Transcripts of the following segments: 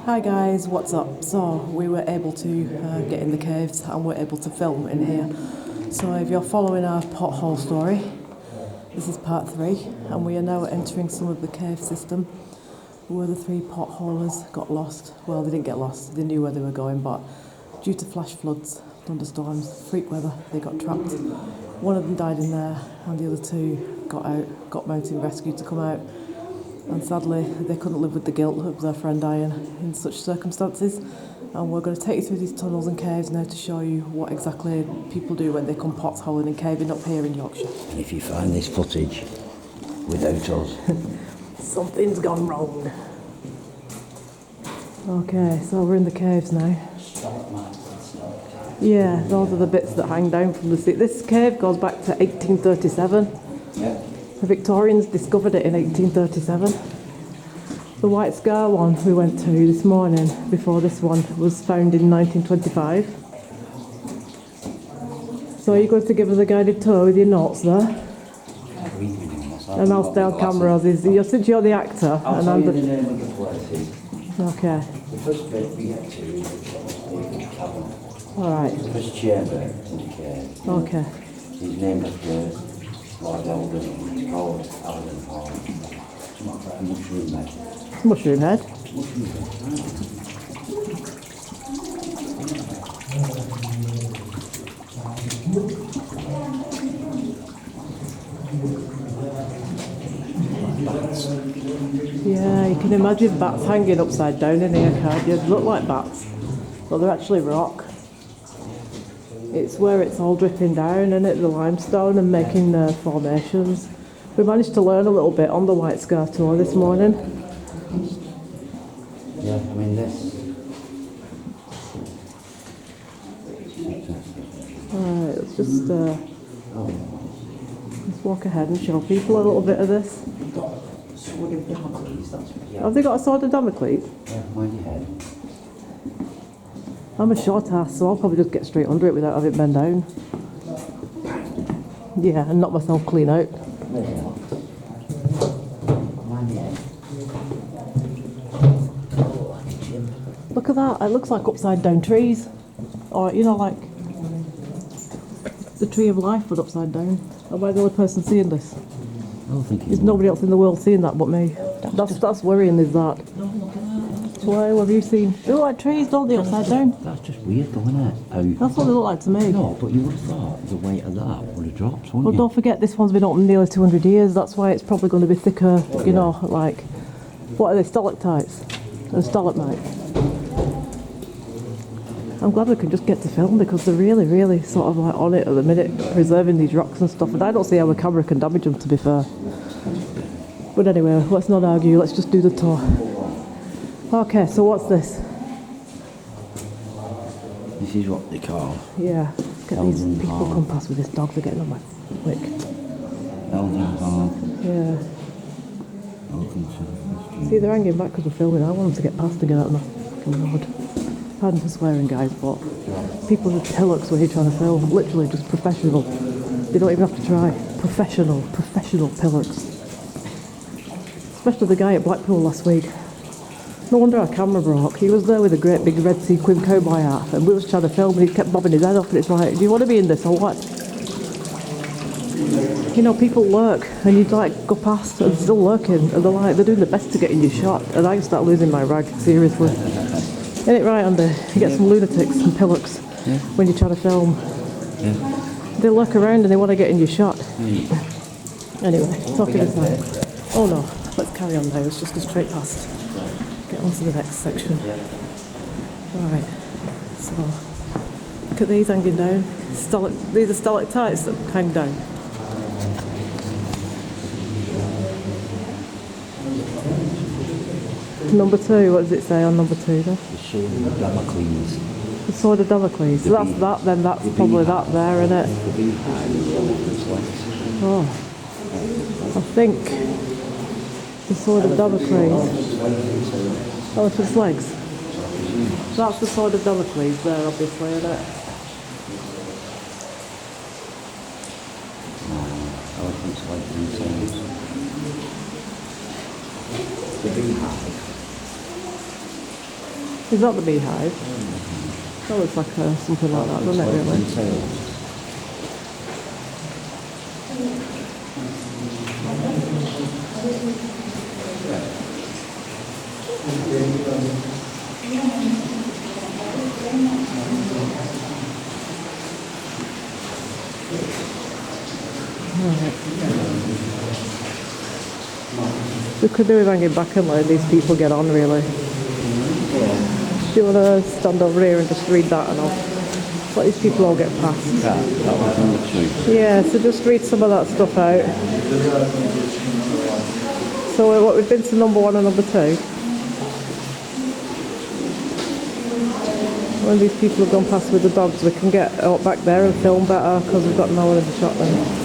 Hi guys, what's up? So we were able to get in the caves and we're able to film in here. So if you're following our pothole story, this is part 3 and we are now entering some of the cave system where the 3 potholers got lost. Well, they didn't get lost, they knew where they were going, but due to flash floods, thunderstorms, freak weather, they got trapped. One of them died in there and the other 2 got out, got mountain rescue to come out. And sadly, they couldn't live with the guilt of their friend dying in such circumstances. And we're going to take you through these tunnels and caves now to show you what exactly people do when they come potholing and caving up here in Yorkshire. And if you find this footage without us, something's gone wrong. Okay, so we're in the caves now. Yeah, those are the bits that hang down from the sea. This cave goes back to 1837. yeah. The Victorians discovered it in 1837. The White Scar one we went to this morning, before this one, was found in 1925. So are you going to give us a guided tour with your notes there? And I'll stay on camera as is. Since you're the actor, I'll and tell I'm you the... the name of the places. Okay. The first bit we get to is the cabin. Alright. The first chamber in the cave Okay. is named after Lord Eldon. It's called Eldon Hall. It's not like a mushroom head. Mushroom head. Mushroom head. Yeah, you can imagine bats hanging upside down in here, can't you? They look like bats, but they're actually rock. It's where it's all dripping down, and the limestone and making formations. We managed to learn a little bit on the White Scar tour this morning. Yeah, I mean this. Alright, let's walk ahead and show people a little bit of this. Sword of Damocles, that's what you Have they got a sword of Damocles? Yeah, mind your head. I'm a short ass, so I'll probably just get straight under it without having it bend down. Yeah, and knock myself clean out. There you are. Mind your head. Oh, like a chimp. Look at that, it looks like upside down trees. Or, like the tree of life but upside down. Am I the only person seeing this? I don't think There's nobody else in the world seeing that but me. That's worrying, is that? No, look at that. Why, what have you seen? They look like trees, don't they, upside down? That's just weird though, isn't it? That's what they look like to me. No, but you would have thought the weight of that would have dropped, wouldn't Well, you? don't forget this one's been open nearly 200 years. That's why it's probably going to be thicker, like... What are they, stalactites? And stalagmites? I'm glad we can just get to film because they're really, really sort of like on it at the minute, preserving these rocks and stuff. And I don't see how a camera can damage them, to be fair. But anyway, let's not argue, let's just do the tour. Okay, so what's this? This is what they call Yeah, let's get these Eldon people Hall. come past with this dog, they're getting on my wick. Eldon Hall. Yeah. Welcome to See, they're hanging back because we're filming. I want them to get past and get out of my fucking road. Pardon for swearing, guys, but people with pillocks when you're trying to film, literally just professional. They don't even have to try. Professional pillocks. Especially the guy at Blackpool last week. No wonder our camera broke. He was there with a great big red sequin cowboy hat, and we was trying to film, and he kept bobbing his head off, and it's like, do you want to be in this or what? People lurk, and you'd go past and still lurking, and they're doing the best to get in your shot, and I start losing my rag, seriously. Isn't it right, Andy? You get some lunatics and pillocks when you're trying to film. Yeah. They lurk around and they want to get in your shot. Yeah. Anyway, talking aside. Oh no, let's carry on now, let's just go straight past. Get on to the next section. Alright, so look at these hanging down. These are stalactites that hang down. Number 2, what does it say on number 2 there? The sword of Damocles. The sword of Damocles. So that's that, then that's probably that there, isn't it? The beehive is the elephant's legs. Oh, I think the sword of Damocles. Elephant's legs. That's the sword of Damocles there, obviously, isn't it? Elephant's legs themselves. The beehive. Is that the beehive? That looks like something like that, doesn't it, really? We could do with hanging back and let these people get on, really. Do you want to stand over here and just read that and I'll let these people all get past? That was number 2. Yeah, so just read some of that stuff out. So what, we've been to number 1 and number 2. When these people have gone past with the dogs, we can get out back there and film better because we've got no one in the shot then.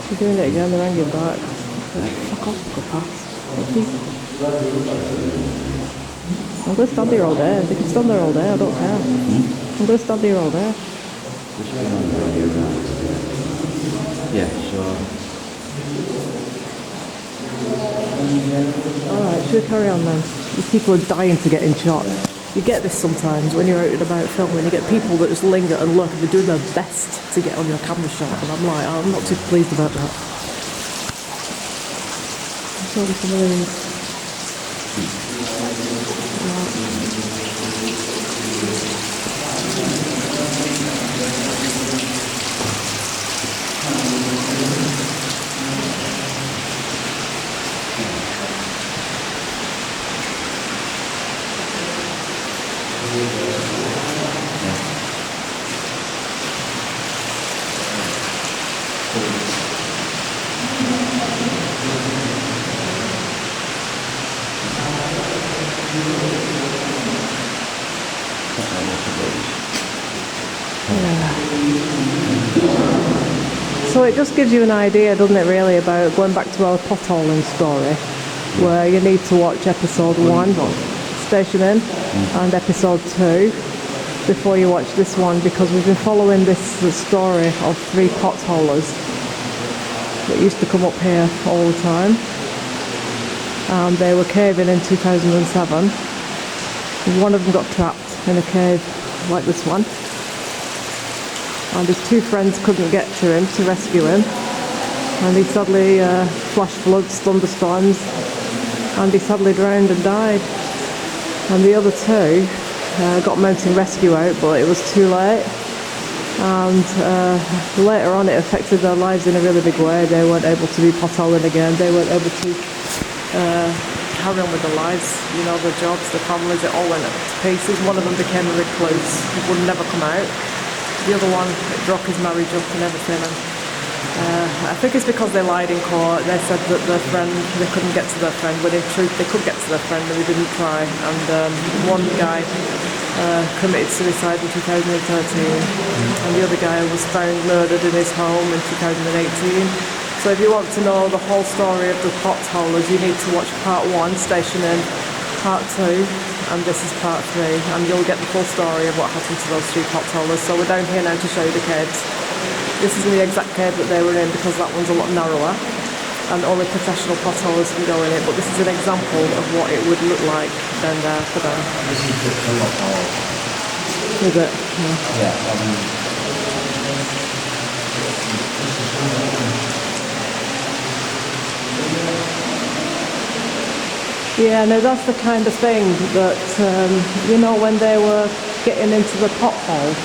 They're doing it again, they're hanging back. Fuck off, go past. I'm going to stand here all day. They can stand there all day, I don't care. I'm going to stand here all day. Yeah, sure. Alright, should we carry on then? These people are dying to get in shot. You get this sometimes when you're out and about filming. You get people that just linger and look and they're doing their best to get on your camera shot. And I'm like, I'm not too pleased about that. Show me some of these. So it just gives you an idea, doesn't it, really, about going back to our potholing story, where you need to watch episode 1, Station In, and episode 2 before you watch this one, because we've been following the story of 3 potholers that used to come up here all the time, and they were caving in 2007. One of them got trapped in a cave like this one, and his 2 friends couldn't get to him to rescue him, and he sadly flash floods, thunderstorms, and he sadly drowned and died. And the other 2 got mountain rescue out, but it was too late, and later on it affected their lives in a really big way. They weren't able to do potholing again, they weren't able to carry on with their lives, you know, their jobs, their families, it all went to pieces. One of them became a recluse, he would never come out. The other one broke his marriage up and everything, and I think it's because they lied in court. They said that their friend, they couldn't get to their friend, when in truth they could get to their friend and they didn't try. And one guy committed suicide in 2013, and the other guy was found murdered in his home in 2018. So if you want to know the whole story of the potholers, you need to watch part 1, Station In, part 2, and this is part 3, and you'll get the full story of what happened to those 3 potholers. So we're down here now to show you the caves. This isn't the exact cave that they were in, because that one's a lot narrower and only professional potholers can go in it, but this is an example of what it would look like down there for them. This is a lot more. Is it? Yeah. Yeah, Yeah, no, that's the kind of thing that, you know, when they were getting into the pothole,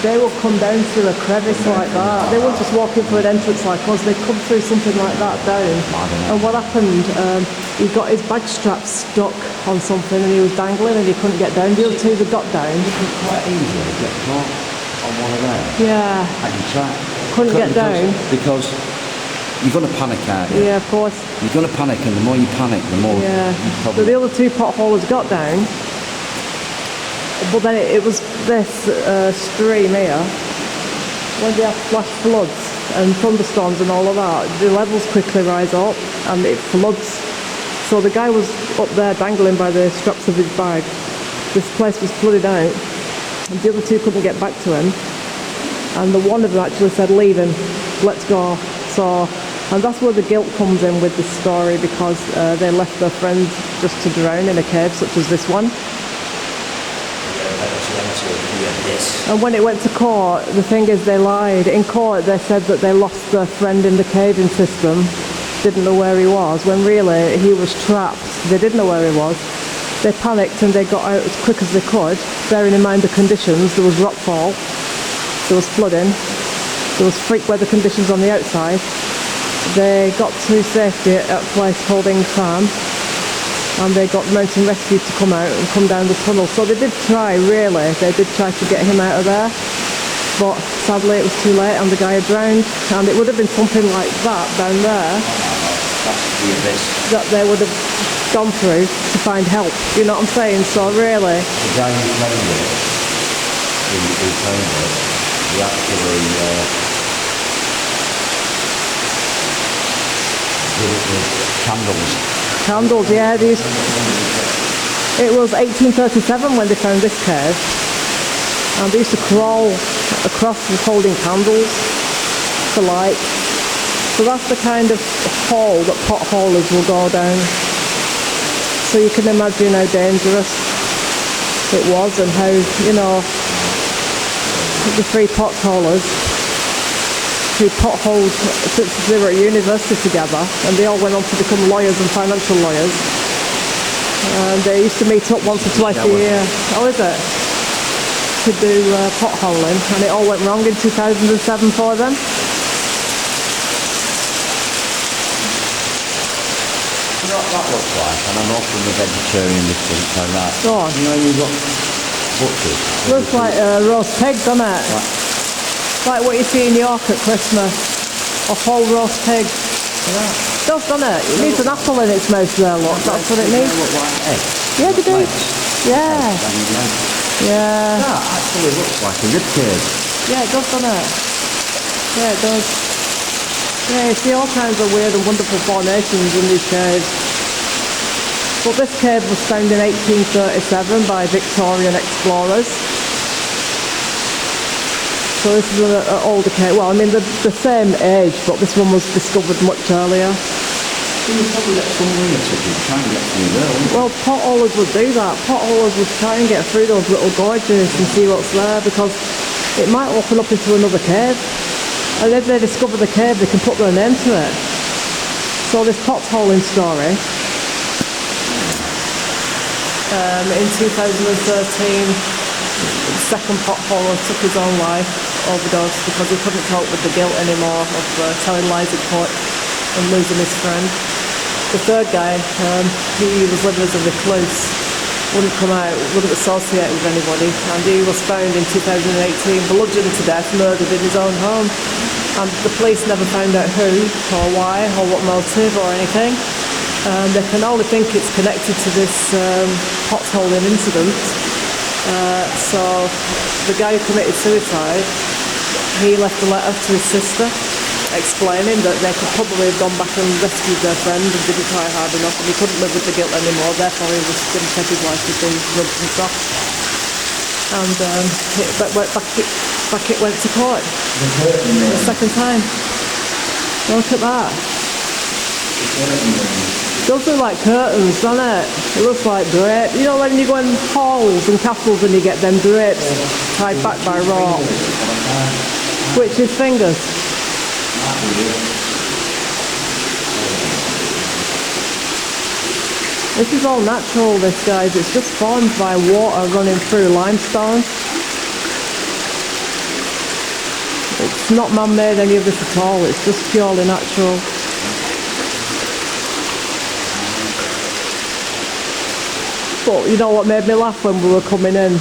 they would come down through a crevice like that. They weren't just walking through an entrance like us, they'd come through something like that down. And what happened, he got his bag strap stuck on something and he was dangling and he couldn't get down. The other 2 that got down. It was quite easy to get caught on one of them. Yeah. I can try. Couldn't get down. Because you're going to panic, aren't you? Yeah, of course. You're going to panic, and the more you panic, the more Yeah. you So probably... the other 2 potholers got down, but then it was this stream here. When they have flash floods and thunderstorms and all of that, the levels quickly rise up and it floods So the guy was up there dangling by the straps of his bag. This place was flooded out, and the other two couldn't get back to him. And the one of them actually said, "Leave him, let's go." So, and that's where the guilt comes in with this story, because they left their friend just to drown in a cave such as this one. And when it went to court, the thing is, they lied. In court, they said that they lost their friend in the caving system, didn't know where he was, when really he was trapped. They didn't know where he was. They panicked and they got out as quick as they could, bearing in mind the conditions. There was rockfall, there was flooding, there was freak weather conditions on the outside. They got to safety at a place called Ing Farm, and they got mountain rescue to come out and come down the tunnel. So they did try, really, they did try to get him out of there, but sadly it was too late and the guy had drowned. And it would have been something like that down there that they would have gone through to find help, you know what I'm saying? So really, The guy who found it, who found it, he actually did it with candles. yeah, these. It was 1837 when they found this cave, and they used to crawl across with holding candles for light. So that's the kind of hole that potholers will go down. So you can imagine how dangerous it was, and how, you know, the three potholers who potholed since they were at university together, and they all went on to become lawyers and financial lawyers. And they used to meet up once or twice a year. Oh, is it? To do potholing, and it all went wrong in 2007 for them. You know what that looks like? And I know from the vegetarian distance like that. Go on. You know when you've got butchers? Looks like a roast pig, doesn't it? Like what you see in York at Christmas. A whole roast pig. Yeah. Does, doesn't it? It needs an apple in its mouth there, look. That's what it They needs. look like eggs. Yeah, they do. Legs. Yeah. Yeah. That actually looks like a rib cage. Yeah, it does, doesn't it? Yeah, it does. Yeah, you see all kinds of weird and wonderful formations in these caves. But this cave was found in 1837 by Victorian explorers. So this is an older cave. Well, I mean, the same age, but this one was discovered much earlier. You probably get some weird to try and get through there, wouldn't you? Well, potholers would do that. Potholers would try and get through those little gorges and see what's there, because it might open up into another cave. And if they discover the cave, they can put their name to it. So this potholing story, in 2013, the second potholer took his own life, overdose, because he couldn't cope with the guilt anymore of telling lies in court and losing his friend. The third guy, he was living as a recluse, wouldn't come out, wouldn't associate with anybody, and he was found in 2018 bludgeoned to death, murdered in his own home. And the police never found out who, or why, or what motive, or anything. They can only think it's connected to this potholing incident. So the guy who committed suicide, he left a letter to his sister explaining that they could probably have gone back and rescued their friend and didn't try hard enough, and he couldn't live with the guilt anymore, therefore he was going to take his life with the drugs and stuff. And back it went to court the second time. Look at that. It does look like curtains, doesn't it? It looks like drapes. You know when you go in halls and castles and you get them drapes tied back by rope? Switch his fingers. This is all natural, this, guys. It's just formed by water running through limestone. It's not man-made, any of this at all. It's just purely natural. But you know what made me laugh when we were coming in?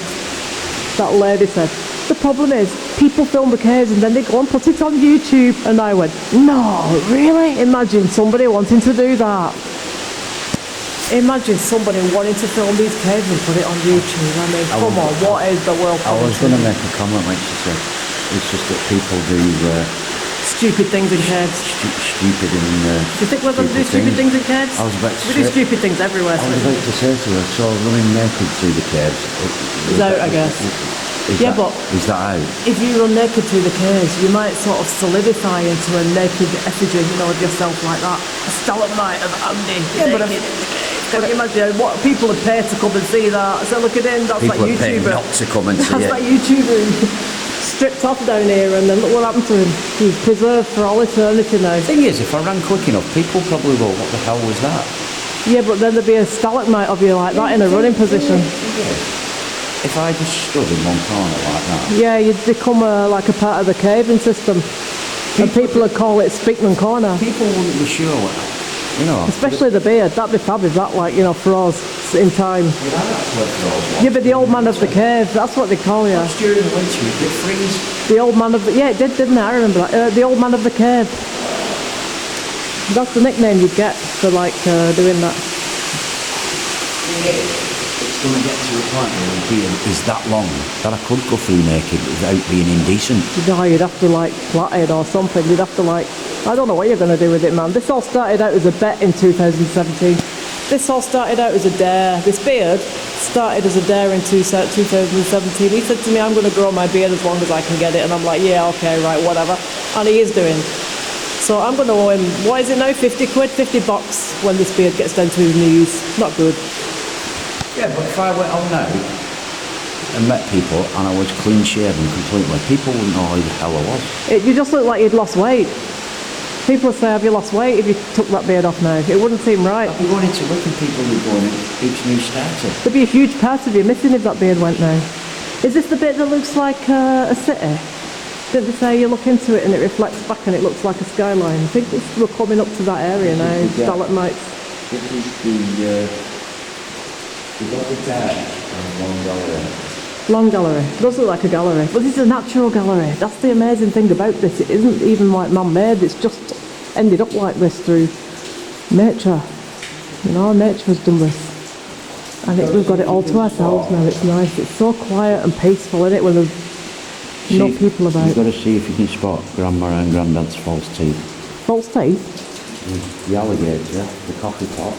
That lady said, the problem is, people film the caves and then they go and put it on YouTube. And I went, no, really? Imagine somebody wanting to do that. Imagine somebody wanting to film these caves and put it on YouTube. I mean, come on, what is the world? I was going to make a comment when she said it's just that people do stupid things in caves. Stupid in Do you think we're going to do stupid things in caves? I was about to We do say- stupid things everywhere. I was So about to say to her, so running naked through the caves. it's out, I guess. Yeah, but- Is that out? if you run naked through the caves, you might sort of solidify into a naked effigy, you know, of yourself like that. A stalagmite of Andy. Yeah, but naked in the cave. Can you imagine what people would pay to come and see that? So look at him, that's People like are paying YouTuber. not to come and see That's it. like YouTuber who stripped off down here, and then look what happened to him. He's preserved for all eternity now. The thing is, if I ran quick enough, people probably go, what the hell was that? Yeah, but then there'd be a stalagmite of you like that in a running position. If I just stood in one corner like that, Yeah, you'd become like a part of the caving system. And people would call it Speakman Corner. people wouldn't be sure what, you know. Especially the beard. That'd be fab if that, like, you know, for us in time. Yeah, but the old man of the cave, that's what they call you. During the winter, it did freeze. The old man of the... Yeah, it did, didn't it? I remember that. The old man of the cave. That's the nickname you'd get for, like, doing that. It's going to get to a point where the beard is that long that I could go through naked without being indecent. No, you'd have to, like, plait it or something. You'd have to, like... I don't know what you're going to do with it, man. This all started out as a bet in 2017. This all started out as a dare. This beard started as a dare in 2017. He said to me, I'm going to grow my beard as long as I can get it. And I'm like, yeah, okay, right, whatever. And he is doing. So I'm going to owe him, what is it now, 50 quid, 50 bucks when this beard gets down to his knees. Not good. Yeah, but if I went on now and met people and I was clean shaven completely, people wouldn't know who the hell I was. You just look like you'd lost weight. People would say, have you lost weight if you took that beard off now? It wouldn't seem right. I'd be going into work and people would go in each new starter. There'd be a huge part of you missing if that beard went now. Is this the bit that looks like a city? Didn't they say you look into it and it reflects back and it looks like a skyline? I think we're coming up to that area now, Yeah. stalagmites. This is we've got the dark and one gallery. Long gallery. It does look like a gallery. But this is a natural gallery. That's the amazing thing about this. It isn't even like man-made. It's just ended up like this through nature. You know, nature has done this. And we've got it all to ourselves now. It's nice. It's so quiet and peaceful, isn't it, when there's no people about. You've got to see if you can spot Grandma and Granddad's false teeth. False teeth? The alligator, the coffee pot.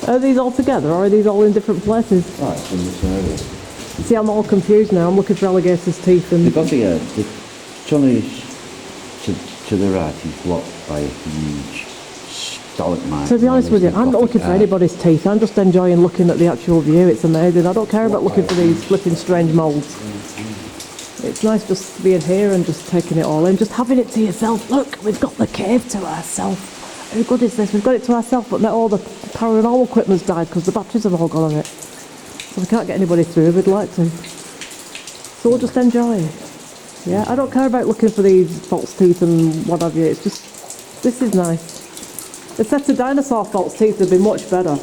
Are these all together or are these all in different places? Oh, it's in this area. See, I'm all confused now. I'm looking for alligator's teeth and... You've got the tunnels to the right is blocked by a huge stalagmite. To be honest with you, I'm not looking for Coffee anybody's teeth. I'm just enjoying looking at the actual view. It's amazing. I don't care about looking for these flipping strange moulds. It's nice just being here and just taking it all in, just having it to yourself. Look, we've got the cave to ourselves. How good is this? We've got it to ourselves, but not all the paranormal equipment's died because the batteries have all gone on it. So we can't get anybody through if we'd like to. So we'll just enjoy. Yeah, I don't care about looking for these false teeth and what have you. It's just, this is nice. A set of dinosaur false teeth would be much better.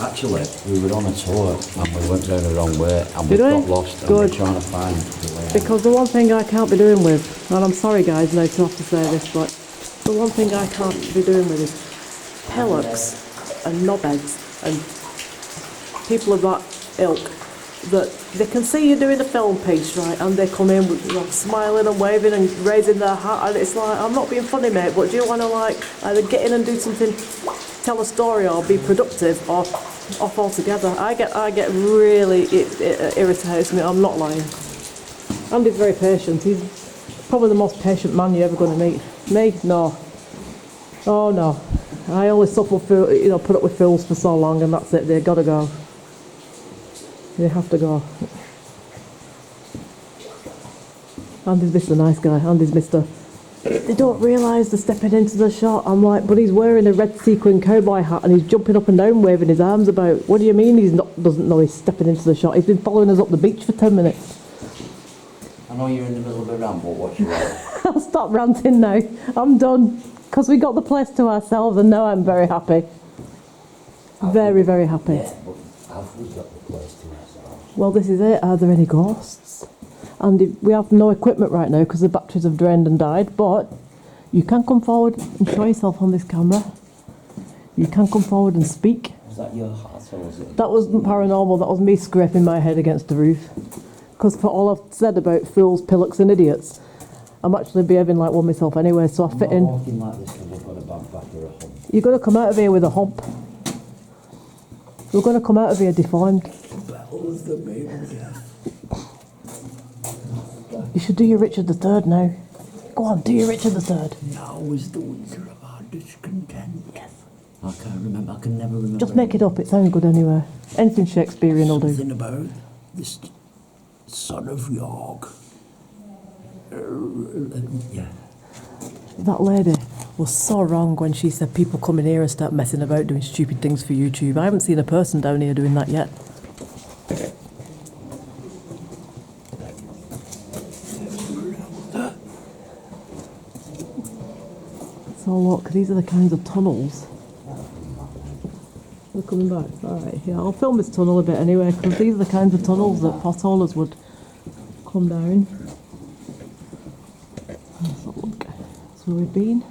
Actually, we were on a tour and we went down the wrong way and we Did we? got lost and Good. we're trying to find the way out. Because the one thing I can't be doing with, and I'm sorry guys now to have to say this, but the one thing I can't be doing with is pellocks and knobheads and people of that ilk, that they can see you doing a film piece, right, and they come in with, you know, smiling and waving and raising their hat, and it's like, I'm not being funny, mate, but do you want to, like, either get in and do something, tell a story or be productive, or off altogether? I get really, it irritates me. I'm not lying. Andy's very patient. He's probably the most patient man you're ever going to meet. Me? No. Oh no. I only suffer, put up with fools for so long, and that's it. They gotta go. They have to go. Andy's Mr. Nice Guy. Andy's Mr. They don't realise they're stepping into the shot. I'm like, but he's wearing a red sequin cowboy hat and he's jumping up and down waving his arms about. What do you mean doesn't know he's stepping into the shot? He's been following us up the beach for 10 minutes. I know you're in the middle of a ramble, what's your right? I'll stop ranting now. I'm done. Because we got the place to ourselves and now I'm very happy. Very, very happy. Yeah, but have we got the place to ourselves? Well, this is it. Are there any ghosts? And we have no equipment right now because the batteries have drained and died, but you can come forward and show yourself on this camera. You can come forward and speak. Was that your heart or was it? That wasn't paranormal, that was me scraping my head against the roof. Because for all I've said about fools, pillocks and idiots, I'm actually behaving like one myself anyway, so I fit I'm in. not walking like this because I've got a bad back or a hump. You're going to come out of here with a hump. You're going to come out of here deformed. Battles the maple death. You should do your Richard III now. Go on, do your Richard III. Now is the winter of our discontent. Yes. I can't remember. I can never remember. Just make it up, it sounds good anyway. Anything Shakespearean will do. Something about this son of York. Yeah. That lady was so wrong when she said people come in here and start messing about doing stupid things for YouTube. I haven't seen a person down here doing that yet. So look, these are the kinds of tunnels. We're coming back. Alright, yeah, I'll film this tunnel a bit anyway, because these are the kinds of tunnels that potholers would come down. Let's have a look. That's where we've been.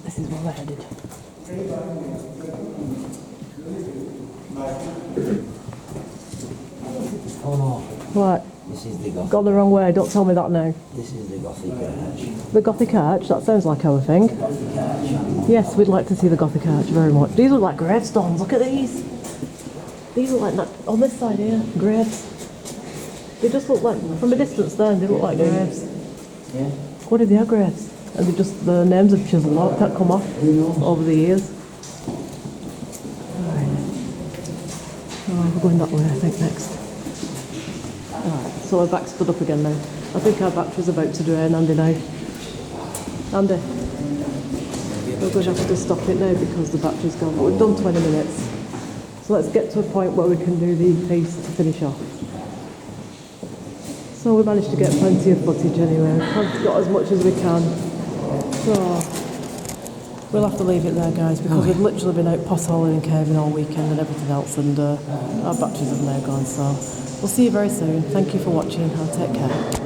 This is where we're headed. Oh no. Right, This is the Gothic. gone the wrong way, don't tell me that now. This is the Gothic Arch. The Gothic Arch, that sounds like our thing. Gothic Arch. Yes, we'd like to see the Gothic Arch very much. These look like gravestones, look at these. These look like, on this side here, graves. They just look like, from a distance there, they look like graves. Yeah. What if they are graves? And they just, the names have chiselled out, can't come off over the years. Alright. Oh, we're going that way, I think, next. Alright, so our back stood up again now. I think our battery's about to drain, Andy, now. Andy, we're going to have to stop it now because the battery's gone. But we've done 20 minutes. So let's get to a point where we can do the piece to finish off. So we managed to get plenty of footage anyway. We've got as much as we can. So we'll have to leave it there, guys, because we've literally been out potholing and caving all weekend and everything else, and our batteries have now gone. So we'll see you very soon. Thank you for watching and take care.